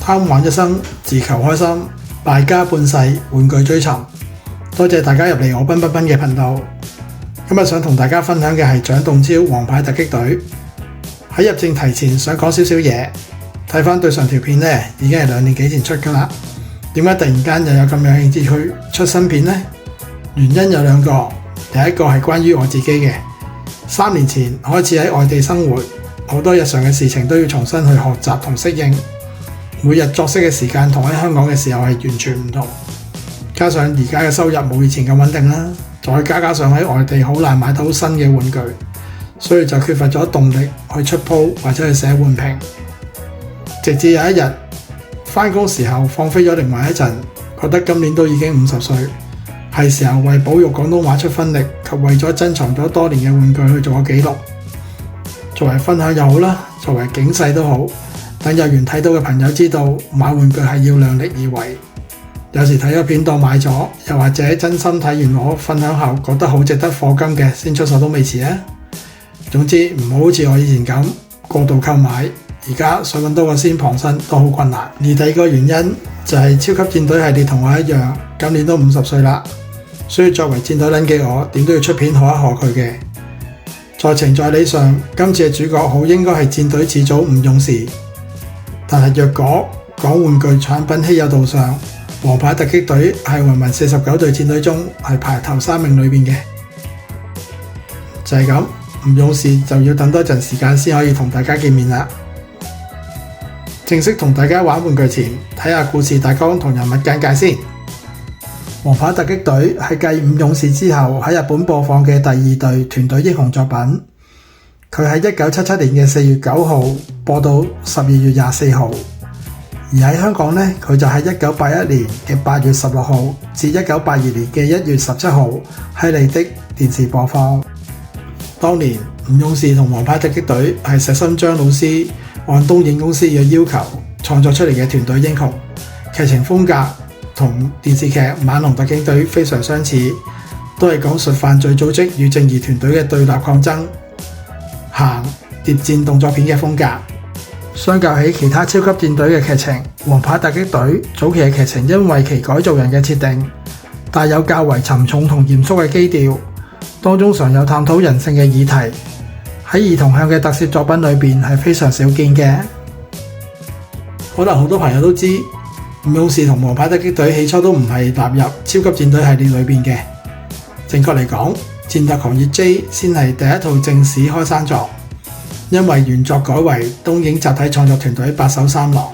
貪玩一生，自求開心，敗家半世，玩具追尋。多謝大家入嚟我奔奔奔嘅頻道。今日想同大家分享嘅係蔣棟超王牌突擊隊。喺入正題前想講少少嘢，睇翻對上條片呢，已經係2年幾前出㗎啦。點解突然間又有咁有興致去出新片呢？原因有2個，第一個係關於我自己嘅。3年前開始喺外地生活，好多日常嘅事情都要重新去學習同適應。每日作息嘅時間同喺香港嘅時候係完全唔同，加上而家嘅收入冇以前咁穩定啦，再加上喺外地好難買到新嘅玩具，所以就缺乏咗動力去出鋪或者去寫玩評。直至有一日返工時候放飛咗靈魂一陣，覺得今年都已經50歲，係時候為保育廣東話出分力，及為咗珍藏咗多年嘅玩具去做個記錄，作為分享又好啦，作為警世都好。等有緣睇到嘅朋友知道，買玩具係要量力而為。有時睇咗片當買咗，又或者真心睇完我分享後覺得好值得課金嘅，先出手都未遲啊！總之唔好好似我以前咁過度購買，而家想揾多個先傍身都好困難。而第二個原因就係超級戰隊系列同我一樣，今年都50歲啦，所以作為戰隊撚嘅我，點都要出片賀一賀佢嘅。在情在理上，今次嘅主角好應該係戰隊始祖吳勇士。但係若果講玩具產品稀有度上，王牌突擊隊係芸芸49隊戰隊中係排頭3名裏面嘅。就係咁，吳勇士就要等多陣時間先可以同大家見面啦。正式同大家玩玩具前，睇下故事大綱同人物簡介先。王牌突擊隊係繼吳勇士之後喺日本播放嘅第2隊團隊英雄作品。佢喺1977年嘅4月9號播到12月24號，而喺香港呢，佢就喺1981年嘅8月16號至1982年嘅1月17號喺麗的電視播放。當年吳勇士同王牌突擊隊係石森章老師按東映公司嘅要求創作出嚟嘅團隊英雄，劇情風格同電視劇《猛龍特警隊》非常相似，都係講述犯罪組織與正義團隊嘅對立抗爭，行諜戰動作片嘅風格。相較起其他超級戰隊嘅劇情，王牌突擊隊早期嘅劇情因為其改造人嘅設定，帶有較為沉重同嚴肅嘅基調，當中常有探討人性嘅議題，喺兒童向嘅特攝作品裏邊係非常少見嘅。可能好多朋友都知，吳勇士同王牌突擊隊起初都唔係納入超級戰隊系列裏邊嘅。正確嚟講，戰特狂熱 J 先係第一套正史開山作，因為原作改為東映集體創作團隊八手三郎，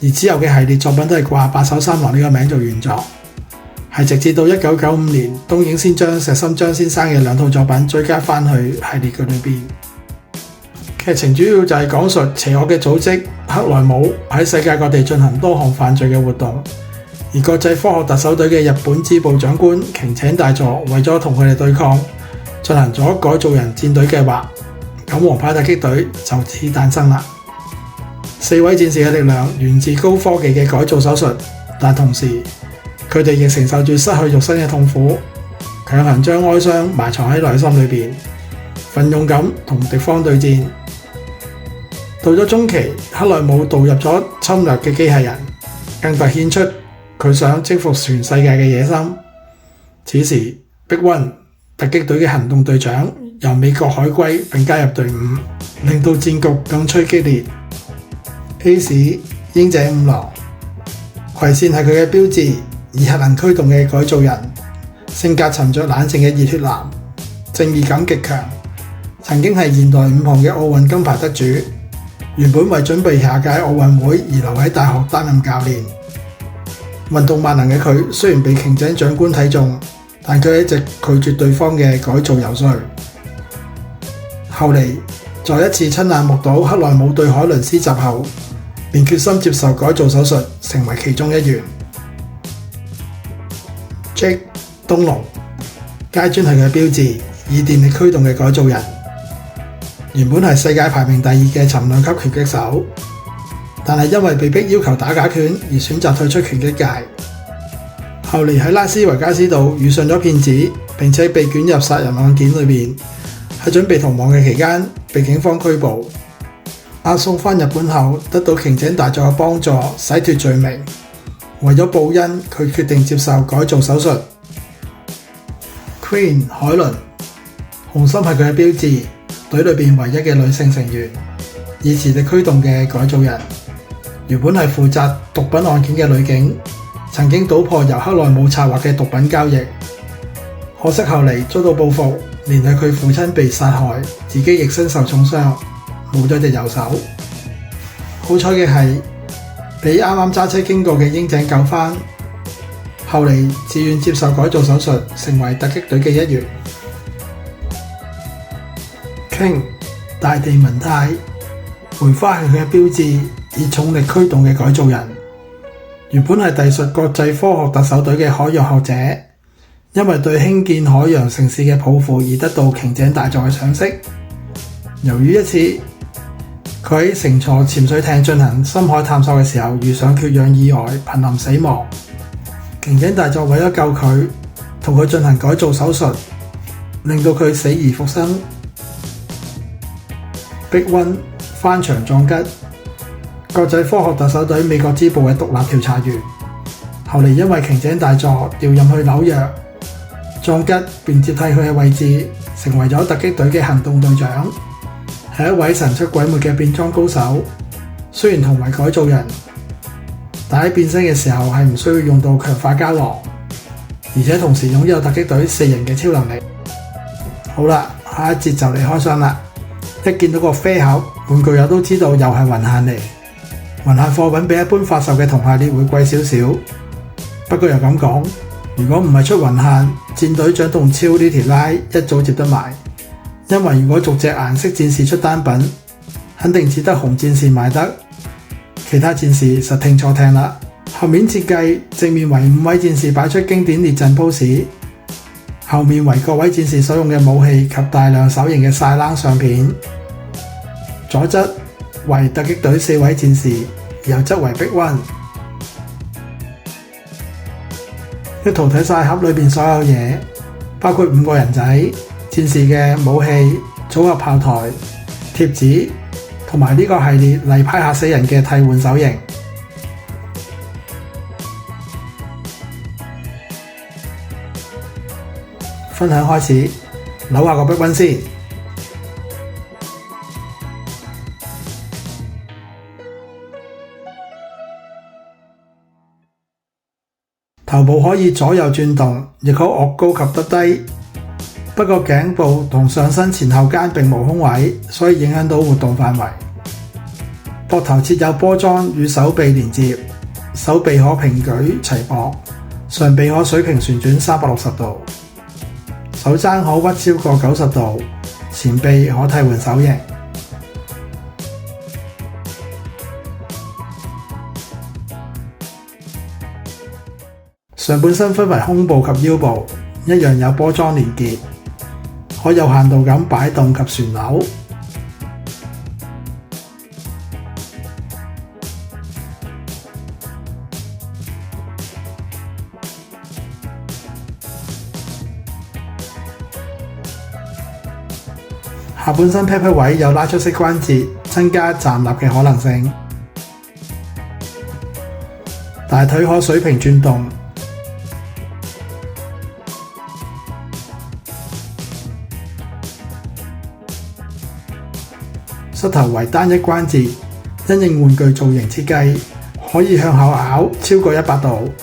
而之後嘅系列作品都係掛八手三郎呢個名做原作，係直至到1995年東映先將石森章先生嘅2套作品追加翻去系列嘅裏邊。劇情主要就係講述邪惡嘅組織克萊姆喺世界各地進行多項犯罪嘅活動，而國際科學特搜隊嘅日本支部長官擎請大佐為咗同佢哋對抗，進行咗改造人戰隊計劃，咁王牌突擊隊就此誕生啦。4位戰士嘅力量源自高科技嘅改造手術，但同時佢哋亦承受住失去肉身嘅痛苦，強行將哀傷埋藏喺內心裏邊，奮勇咁同敵方對戰。到咗中期，克萊姆導入咗侵略嘅機械人，更凸顯出佢想征服全世界嘅野心。此時，Big One突擊隊嘅行動隊長由美國海歸並加入隊伍，令到戰局更趨激烈。Ace 鷹者五郎，葵扇係佢嘅標誌，以核能驅動嘅改造人，性格沉着冷靜嘅熱血男，正義感極強，曾經係現代5項嘅奧運金牌得主。原本為準備下屆奧運會而留喺大學擔任教練。運動萬能嘅佢，雖然被擎井長官睇中，但佢一直拒絕對方嘅改造游說。後嚟，在一次親眼目睹克萊姆對海倫施襲後，便決心接受改造手術，成為其中一員。Jake 東龍，階磚係佢嘅標誌，以電力驅動嘅改造人。原本係世界排名第2嘅沉量級拳擊手，但係因為被逼要求打假拳而選擇退出拳擊界。後嚟喺拉斯維加斯度遇上咗騙子，並且被捲入殺人案件裏面。喺準備逃亡嘅期間，被警方拘捕。押送返日本後，得到鯨井大佐嘅幫助，洗脫罪名。為咗報恩，佢決定接受改造手術。Queen 海倫，紅心係佢嘅標誌，隊裏面唯一嘅女性成員，以磁力驅動嘅改造人。原本係負責毒品案件嘅女警，曾經搗破由克萊姆策劃嘅毒品交易，可惜後嚟遭到報復，連累佢父親被殺害，自己亦身受重傷，冇咗隻右手。好彩嘅係，俾啱啱揸車經過嘅櫻井救返，後嚟自願接受改造手術，成為突擊隊嘅一員。King 大地文太，梅花係佢嘅標誌，以重力驅動嘅改造人。原本係隸屬國際科學特首隊嘅海洋學者，因為對興建海洋城市嘅抱負而得到鯨井大佐嘅賞識。由於一次佢喺乘坐潛水艇進行深海探索嘅時候遇上缺氧意外，瀕臨死亡。鯨井大佐為咗救佢，同佢進行改造手術，令到佢死而復生。Big One 翻牆壯吉，國際科學特首隊美國支部嘅獨立調查員，後嚟因為鯨井大佐調任去紐約，壯吉便接替佢嘅位置，成為咗突擊隊嘅行動隊長，係一位神出鬼沒嘅變裝高手。雖然同為改造人，但喺變身嘅時候係唔需要用到強化膠囊，而且同時擁有突擊隊4人嘅超能力。好啦，下一節就嚟開箱啦！一見到個飛盒，玩具友都知道又係雲限嚟。雲限貨品比一般發售嘅同系列會貴少少，不過又咁講，如果唔係出雲限，戰隊長動超呢條拉一早接得埋，因為如果逐隻顏色戰士出單品，肯定只得紅戰士賣得，其他戰士實聽錯聽啦。後面設計正面為5位戰士擺出經典列陣 pose， 後面為各位戰士所用嘅武器及大量手型嘅晒冷相片，左側為突擊隊4位戰士，右側為 Big One。一圖睇晒盒裏面所有嘢，包括5個人仔、戰士嘅武器、組合炮台、貼紙，同埋呢個系列例牌嚇死人嘅替換手型。分享開始，扭下個 Big One 先。頭部可以左右轉動，亦可岳高及得低。不過頸部同上身前後間並無空位，所以影響到活動範圍。膊頭設有波裝與手臂連接，手臂可平舉齊膊，上臂可水平旋轉360度，手踭可屈超過90度，前臂可替換手型。上半身分為胸部及腰部，一樣有波裝連結，可有限度咁擺動及旋扭。下半身 pat pat 位有拉出式關節，增加站立嘅可能性。大腿可水平轉動。膝頭為單一關節，因應玩具造型設計，可以向後拗超過100度。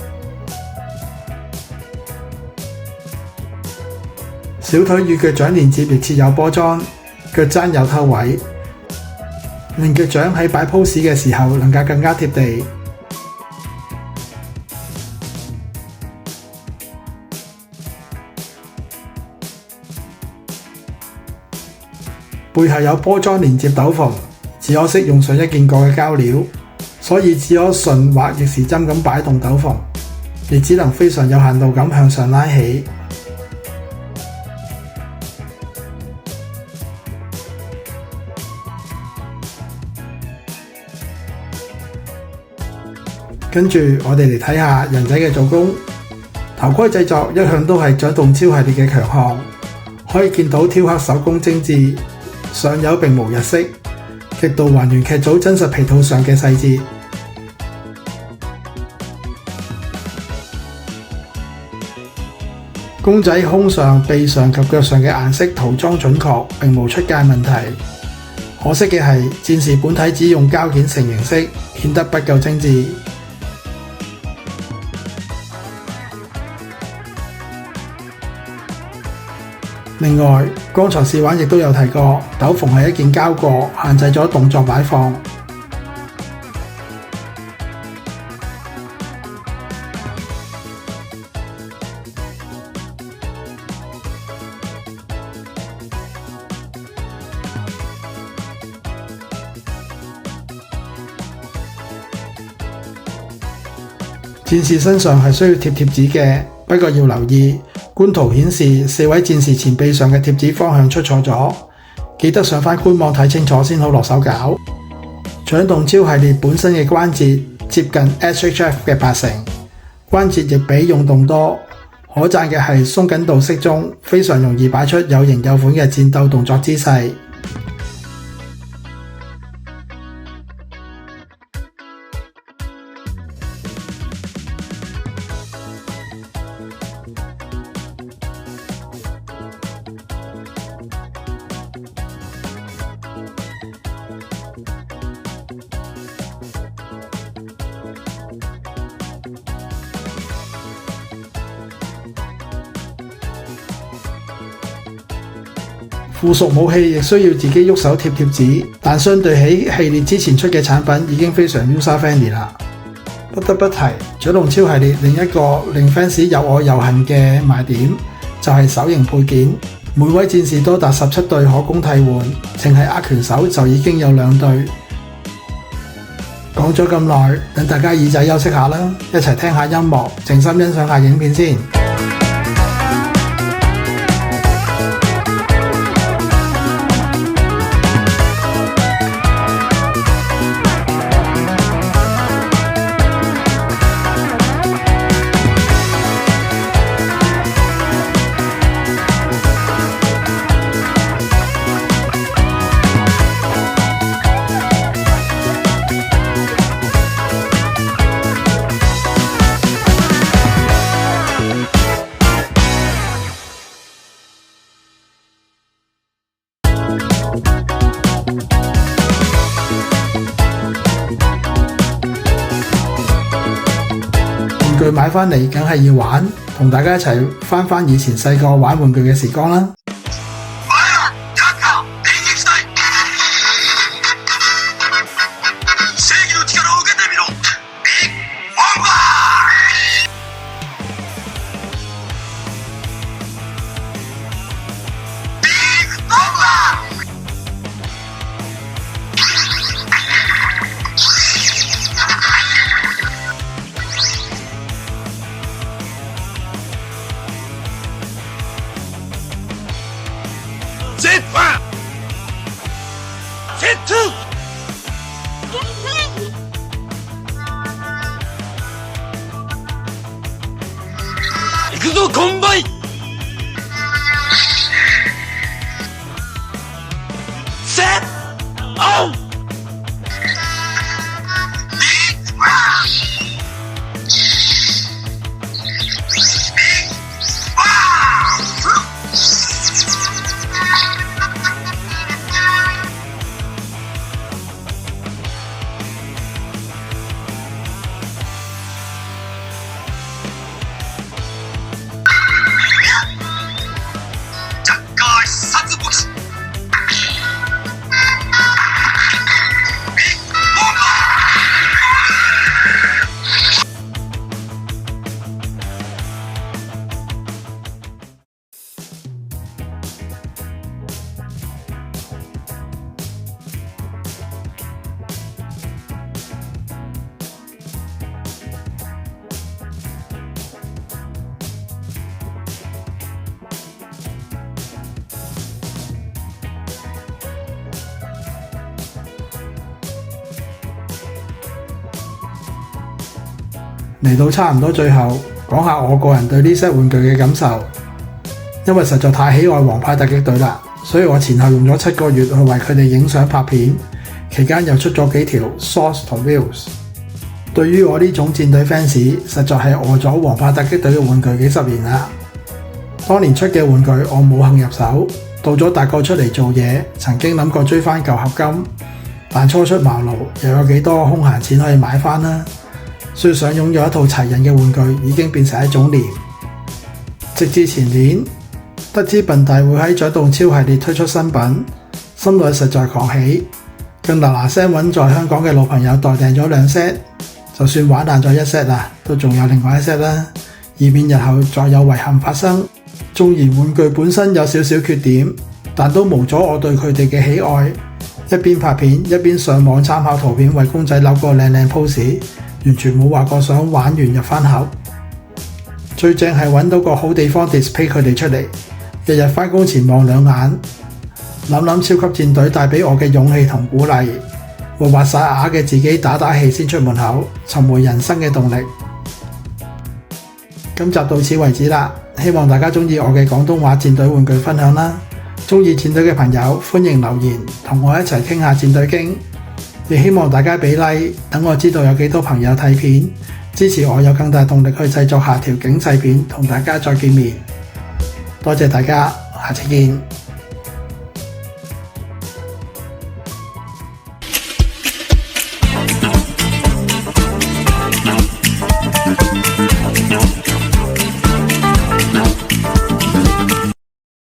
小腿與腳掌連接亦設有波裝，腳踭有透位，令腳掌喺擺 pose 嘅時候能夠更加貼地。背後有波裝連接斗篷，只可惜用上一件過嘅膠料，所以只可順或逆時針咁擺動斗篷，亦只能非常有限度咁向上拉起。跟住我哋嚟睇下人仔嘅做工。頭盔製作一向都係掌動超系列嘅強項，可以見到雕刻手工精緻，上釉並無日式，極度還原劇組真實皮套上嘅細節。公仔胸上、臂上及腳上嘅顏色塗裝準確，並無出界問題。可惜嘅係，戰士本體只用膠件成形式，顯得不夠精緻。另外，剛才試玩亦都有提過，斗篷係一件膠過，限制咗動作擺放。戰士身上係需要貼貼紙嘅，不過要留意，官圖顯示4位戰士前臂上嘅貼紙方向出錯咗，記得上返官網睇清楚先好落手搞。掌動超系列本身嘅關節接近 SHF 嘅80%，關節亦比用動多。可讚嘅係鬆緊度適中，非常容易擺出有型有款嘅戰鬥動作姿勢。附屬武器亦需要自己喐手貼貼紙，但相對起系列之前出嘅產品已經非常 user friendly 啦。不得不提，掌動超系列另一個令 fans 又愛又恨嘅賣點，就係手型配件。每位戰士多達17對可供替換，淨係握拳手就已經有2對。講咗咁耐，等大家耳仔休息下啦，一齊聽下音樂，靜心欣賞下影片先。玩具買返嚟梗係要玩，同大家一齊返以前細個玩玩具嘅時光啦！行くぞコンバイセッオン嚟到差唔多最後，講下我個人對呢 set 玩具嘅感受。因為實在太喜愛王牌突擊隊啦，所以我前後用咗7個月去為佢哋影相拍片，期間又出咗幾條 Source 同 Views。對於我呢種戰隊 fans，實在係餓咗王牌突擊隊嘅玩具幾十年啦。當年出嘅玩具我冇幸入手，到咗大個出嚟做嘢，曾經諗過追翻舊合金，但初出茅廬，又有幾多空閒錢可以買翻呢？所以想擁有一套齊人嘅玩具已經變成一種念。直至前年，得知笨大會喺掌動超系列推出新品，心裏實在狂喜，更嗱聲揾在香港嘅老朋友代訂咗2 set。就算玩爛咗1 set啦，都仲有另外1 set 啦，以免日後再有遺憾發生。縱然玩具本身有少少缺點，但都無阻我對佢哋嘅喜愛。一邊拍片一邊上網參考圖片，為公仔扭個靚靚 pose， 完全冇話過想玩完入返盒。最正係揾到個好地方 display 佢哋出嚟，日日返工前望2眼，諗超級戰隊帶俾我嘅勇氣同鼓勵，會畫晒啞嘅自己打氣先出門口，尋回人生嘅動力。今集到此為止啦，希望大家鍾意我嘅廣東話戰隊玩具分享啦。鍾意戰隊嘅朋友歡迎留言同我一齊傾下戰隊經，亦希望大家俾 like， 等我知道有幾多朋友睇片，支持我有更大動力去製作下條警世片，同大家再見面。多謝大家，下次見。